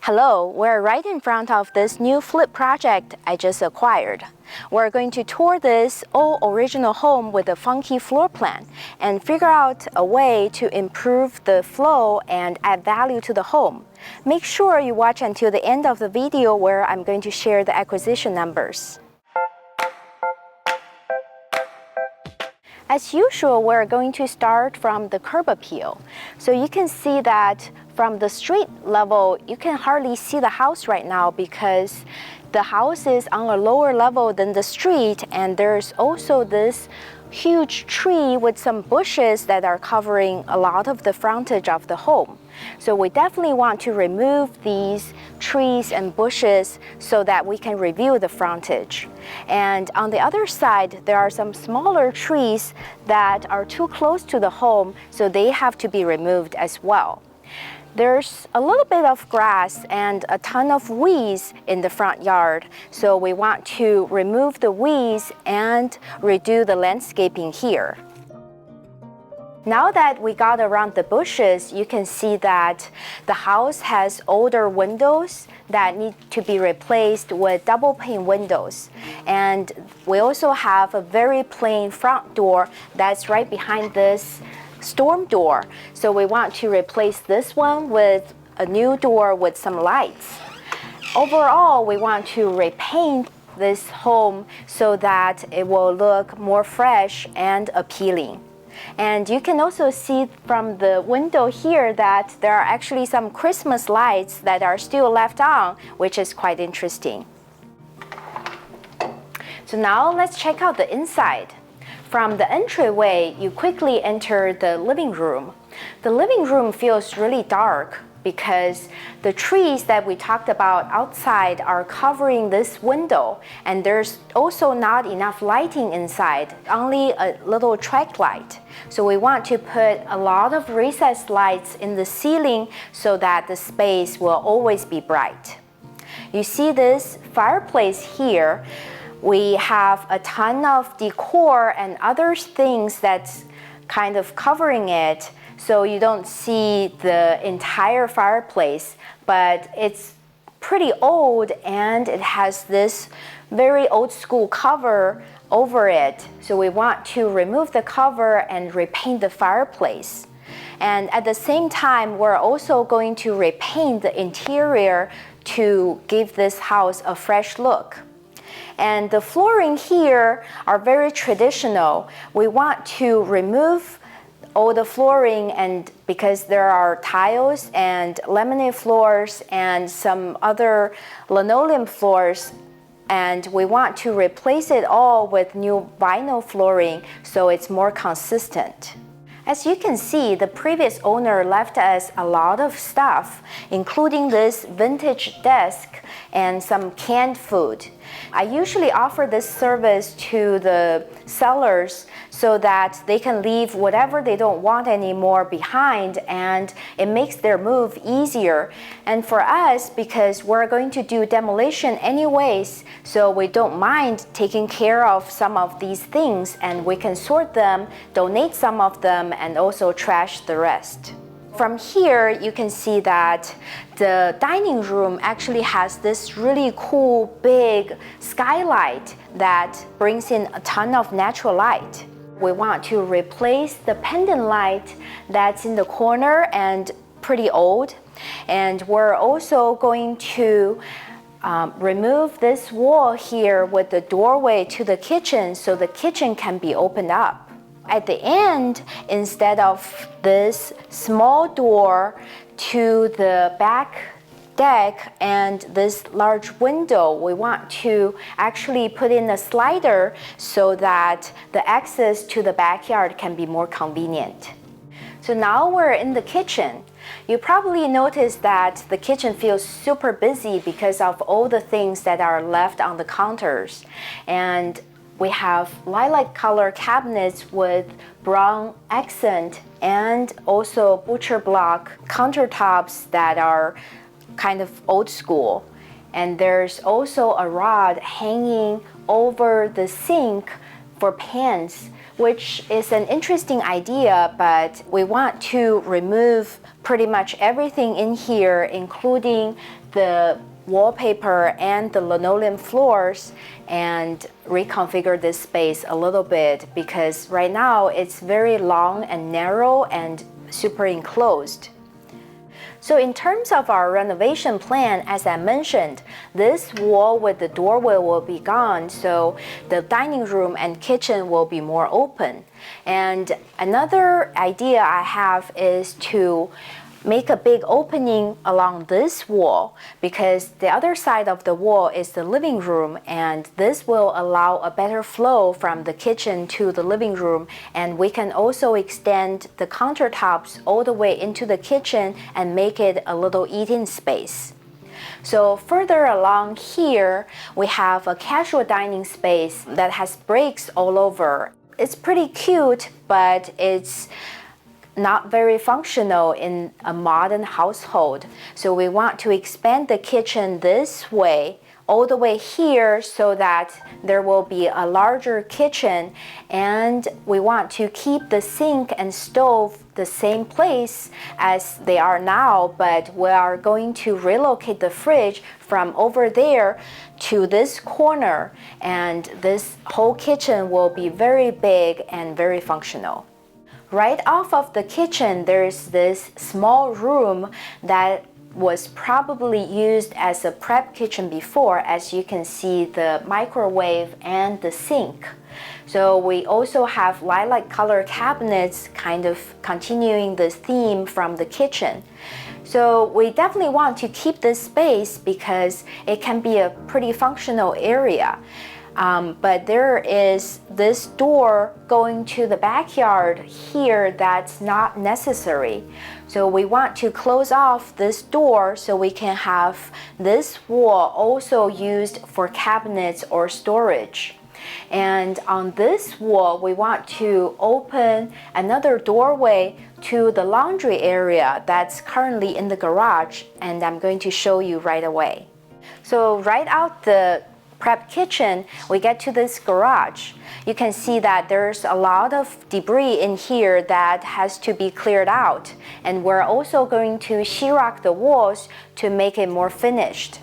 Hello, we're right in front of this new flip project I just acquired. We're going to tour this old original home with a funky floor plan and figure out a way to improve the flow and add value to the home. Make sure you watch until the end of the video where I'm going to share the acquisition numbers. As usual, we're going to start from the curb appeal. So you can see that from the street level, you can hardly see the house right now because the house is on a lower level than the street, and there's also this huge tree with some bushes that are covering a lot of the frontage of the home. So we definitely want to remove these trees and bushes so that we can review the frontage. And on the other side, there are some smaller trees that are too close to the home, so they have to be removed as well. There's a little bit of grass and a ton of weeds in the front yard, so we want to remove the weeds and redo the landscaping here. Now that we got around the bushes, you can see that the house has older windows that need to be replaced with double pane windows. And we also have a very plain front door that's right behind this storm door. So we want to replace this one with a new door with some lights. Overall, we want to repaint this home so that it will look more fresh and appealing. And you can also see from the window here that there are actually some Christmas lights that are still left on, which is quite interesting. So now let's check out the inside. From the entryway, you quickly enter the living room. The living room feels really dark because the trees that we talked about outside are covering this window, and there's also not enough lighting inside, only a little track light. So we want to put a lot of recessed lights in the ceiling so that the space will always be bright. You see this fireplace here. We have a ton of decor and other things that's kind of covering it, so you don't see the entire fireplace, but it's pretty old and it has this very old school cover over it. So we want to remove the cover and repaint the fireplace. And at the same time, we're also going to repaint the interior to give this house a fresh look. And the flooring here are very traditional. We want to remove all the flooring, and because there are tiles and laminate floors and some other linoleum floors, and we want to replace it all with new vinyl flooring so it's more consistent. As you can see, the previous owner left us a lot of stuff, including this vintage desk and some canned food. I usually offer this service to the sellers so that they can leave whatever they don't want anymore behind, and it makes their move easier. And for us, because we're going to do demolition anyways, so we don't mind taking care of some of these things, and we can sort them, donate some of them, and also trash the rest. From here, you can see that the dining room actually has this really cool big skylight that brings in a ton of natural light. We want to replace the pendant light that's in the corner and pretty old. And we're also going to remove this wall here with the doorway to the kitchen so the kitchen can be opened up. At the end, instead of this small door to the back deck and this large window, we want to actually put in a slider so that the access to the backyard can be more convenient. So now we're in the kitchen. You probably noticed that the kitchen feels super busy because of all the things that are left on the counters. And we have lilac color cabinets with brown accent and also butcher block countertops that are kind of old school. And there's also a rod hanging over the sink for pans which is an interesting idea, but we want to remove pretty much everything in here, including the wallpaper and the linoleum floors, and reconfigure this space a little bit because right now it's very long and narrow and super enclosed. So in terms of our renovation plan, as I mentioned, this wall with the doorway will be gone, so the dining room and kitchen will be more open. And another idea I have is to make a big opening along this wall because the other side of the wall is the living room, and this will allow a better flow from the kitchen to the living room, and we can also extend the countertops all the way into the kitchen and make it a little eating space. So further along here, we have a casual dining space that has breaks all over. It's pretty cute, but it's not very functional in a modern household. So we want to expand the kitchen this way, all the way here, so that there will be a larger kitchen, and we want to keep the sink and stove the same place as they are now, but we are going to relocate the fridge from over there to this corner, and this whole kitchen will be very big and very functional. Right off of the kitchen, there's this small room that was probably used as a prep kitchen before. As you can see, the microwave and the sink. So we also have lilac color cabinets, kind of continuing the theme from the kitchen. So we definitely want to keep this space because it can be a pretty functional area. But there is this door going to the backyard here that's not necessary. So we want to close off this door so we can have this wall also used for cabinets or storage. And on this wall, we want to open another doorway to the laundry area that's currently in the garage, and I'm going to show you right away. So right out the prep kitchen, we get to this garage. You can see that there's a lot of debris in here that has to be cleared out, and we're also going to sheetrock the walls to make it more finished.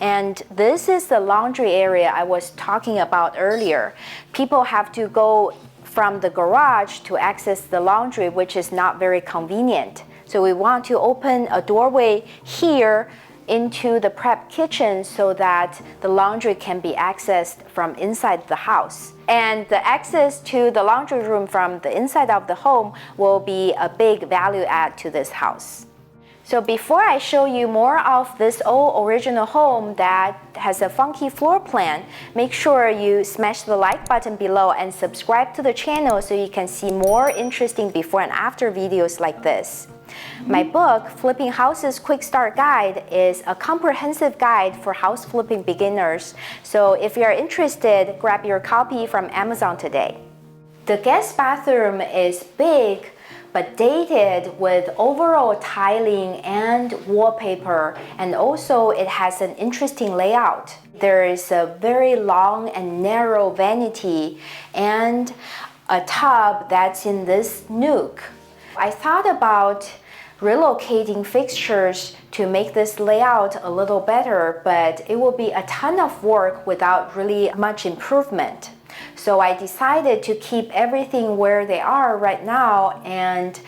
And this is the laundry area I was talking about earlier. People have to go from the garage to access the laundry, which is not very convenient. So we want to open a doorway here into the prep kitchen so that the laundry can be accessed from inside the house. And the access to the laundry room from the inside of the home will be a big value add to this house. So before I show you more of this old original home that has a funky floor plan, make sure you smash the like button below and subscribe to the channel so you can see more interesting before and after videos like this. My book, Flipping Houses Quick Start Guide, is a comprehensive guide for house flipping beginners. So if you're interested, grab your copy from Amazon today. The guest bathroom is big but dated with overall tiling and wallpaper, and also it has an interesting layout. There is a very long and narrow vanity and a tub that's in this nook. I thought about relocating fixtures to make this layout a little better, but it will be a ton of work without really much improvement. So I decided to keep everything where they are right now and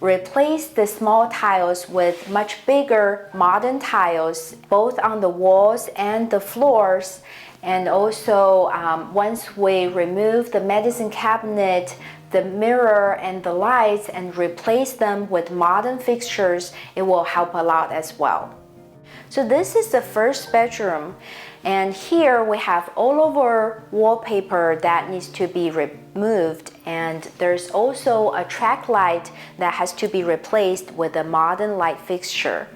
replace the small tiles with much bigger modern tiles, both on the walls and the floors. And also, once we remove the medicine cabinet, the mirror and the lights and replace them with modern fixtures, it will help a lot as well. So this is the first bedroom, and here we have all over wallpaper that needs to be removed, and there's also a track light that has to be replaced with a modern light fixture.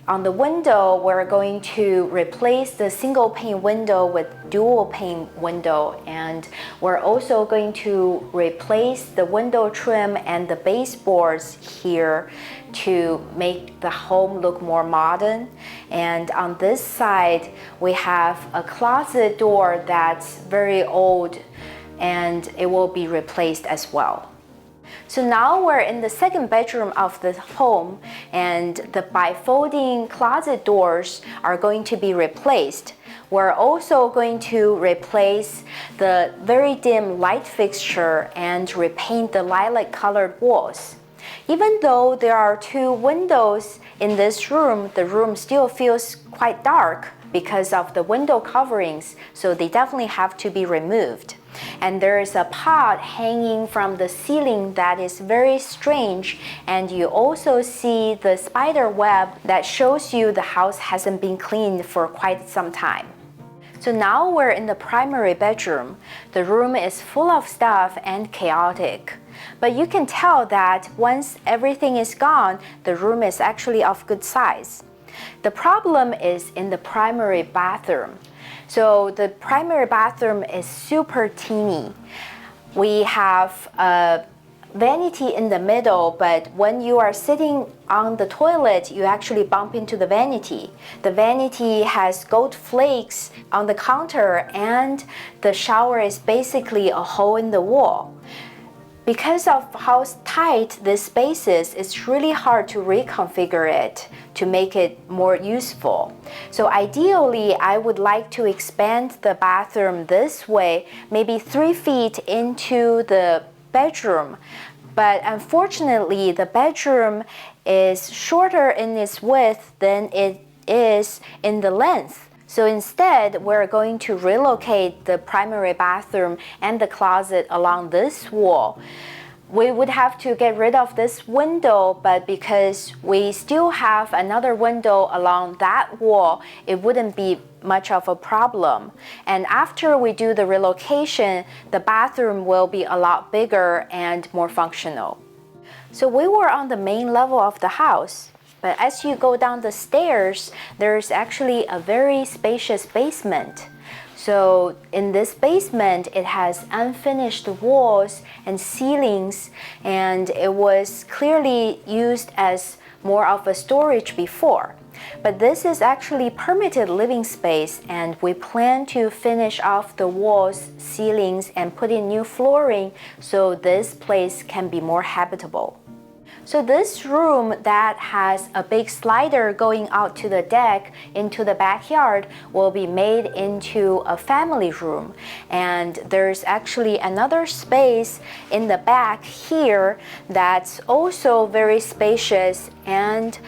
On the window, we're going to replace the single pane window with dual pane window, and we're also going to replace the window trim and the baseboards here to make the home look more modern. And on this side, we have a closet door that's very old and it will be replaced as well. So now we're in the second bedroom of the home, and the bifolding closet doors are going to be replaced. We're also going to replace the very dim light fixture and repaint the lilac colored walls. Even though there are 2 windows in this room, the room still feels quite dark because of the window coverings, so they definitely have to be removed. And there is a pot hanging from the ceiling that is very strange, and you also see the spider web that shows you the house hasn't been cleaned for quite some time. So now we're in the primary bedroom. The room is full of stuff and chaotic. But you can tell that once everything is gone, the room is actually of good size. The problem is in the primary bathroom. So the primary bathroom is super teeny. We have a vanity in the middle, but when you are sitting on the toilet, you actually bump into the vanity. The vanity has gold flakes on the counter, and the shower is basically a hole in the wall. Because of how tight this space is, it's really hard to reconfigure it to make it more useful. So ideally, I would like to expand the bathroom this way, maybe 3 feet into the bedroom. But unfortunately, the bedroom is shorter in its width than it is in the length. So instead, we're going to relocate the primary bathroom and the closet along this wall. We would have to get rid of this window, but because we still have another window along that wall, it wouldn't be much of a problem. And after we do the relocation, the bathroom will be a lot bigger and more functional. So we were on the main level of the house. But as you go down the stairs, there's actually a very spacious basement. So in this basement, it has unfinished walls and ceilings, and it was clearly used as more of a storage before. But this is actually permitted living space, and we plan to finish off the walls, ceilings, and put in new flooring so this place can be more habitable. So this room that has a big slider going out to the deck into the backyard will be made into a family room. And there's actually another space in the back here that's also very spacious, and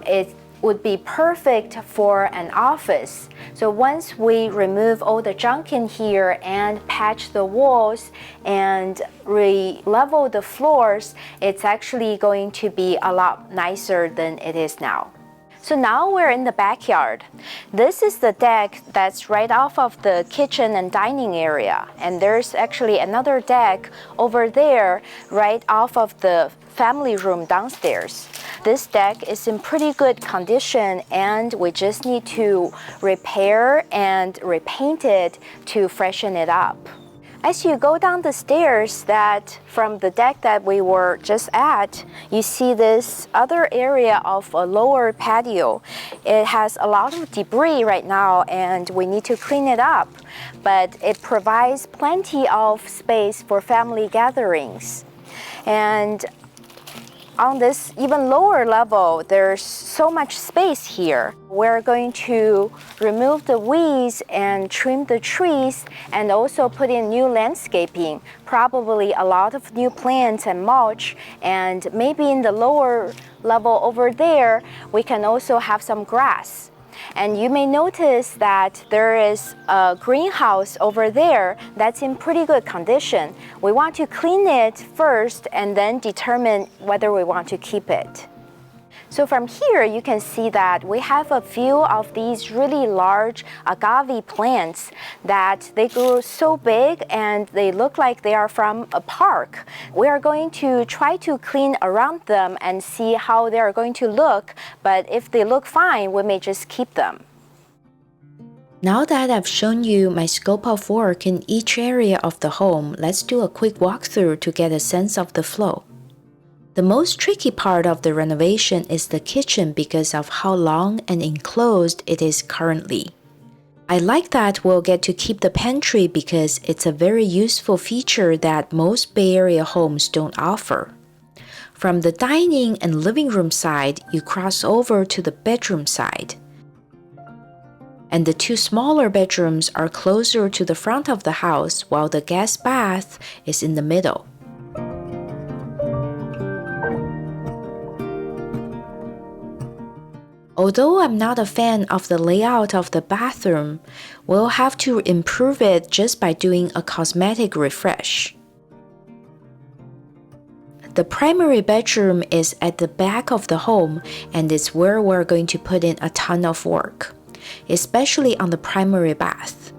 it would be perfect for an office. So once we remove all the junk in here and patch the walls and re-level the floors, it's actually going to be a lot nicer than it is now. So now we're in the backyard. This is the deck that's right off of the kitchen and dining area. And there's actually another deck over there right off of the family room downstairs. This deck is in pretty good condition, and we just need to repair and repaint it to freshen it up. As you go down the stairs that from the deck that we were just at, you see this other area of a lower patio. It has a lot of debris right now, and we need to clean it up, but it provides plenty of space for family gatherings. And on this even lower level, there's so much space here. We're going to remove the weeds and trim the trees, and also put in new landscaping, probably a lot of new plants and mulch, and maybe in the lower level over there, we can also have some grass. And you may notice that there is a greenhouse over there that's in pretty good condition. We want to clean it first and then determine whether we want to keep it. So from here, you can see that we have a few of these really large agave plants that they grow so big and they look like they are from a park. We are going to try to clean around them and see how they are going to look, but if they look fine, we may just keep them. Now that I've shown you my scope of work in each area of the home, let's do a quick walkthrough to get a sense of the flow. The most tricky part of the renovation is the kitchen because of how long and enclosed it is currently. I like that we'll get to keep the pantry because it's a very useful feature that most Bay Area homes don't offer. From the dining and living room side, you cross over to the bedroom side. And the two smaller bedrooms are closer to the front of the house while the guest bath is in the middle. Although I'm not a fan of the layout of the bathroom, we'll have to improve it just by doing a cosmetic refresh. The primary bedroom is at the back of the home and it's where we're going to put in a ton of work, especially on the primary bath.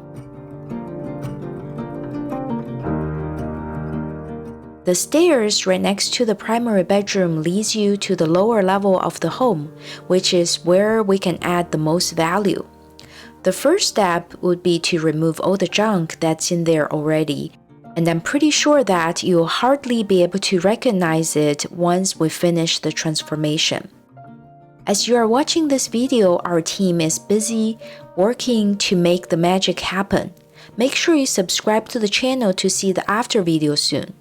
The stairs right next to the primary bedroom leads you to the lower level of the home, which is where we can add the most value. The first step would be to remove all the junk that's in there already, and I'm pretty sure that you'll hardly be able to recognize it once we finish the transformation. As you are watching this video, our team is busy working to make the magic happen. Make sure you subscribe to the channel to see the after video soon.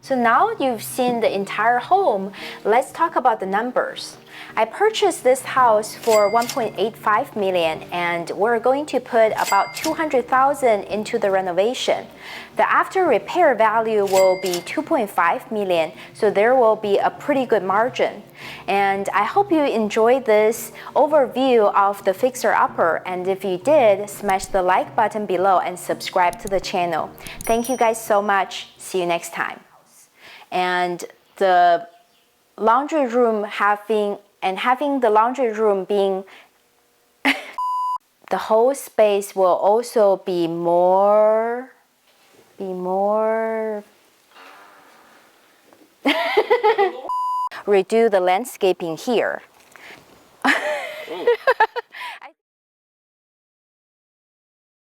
So now you've seen the entire home, let's talk about the numbers. I purchased this house for $1.85 million and we're going to put about $200,000 into the renovation. The after repair value will be $2.5 million, so there will be a pretty good margin. And I hope you enjoyed this overview of the fixer-upper, and if you did, smash the like button below and subscribe to the channel. Thank you guys so much. See you next time. And the laundry room having the laundry room being the whole space will also be more redo the landscaping here.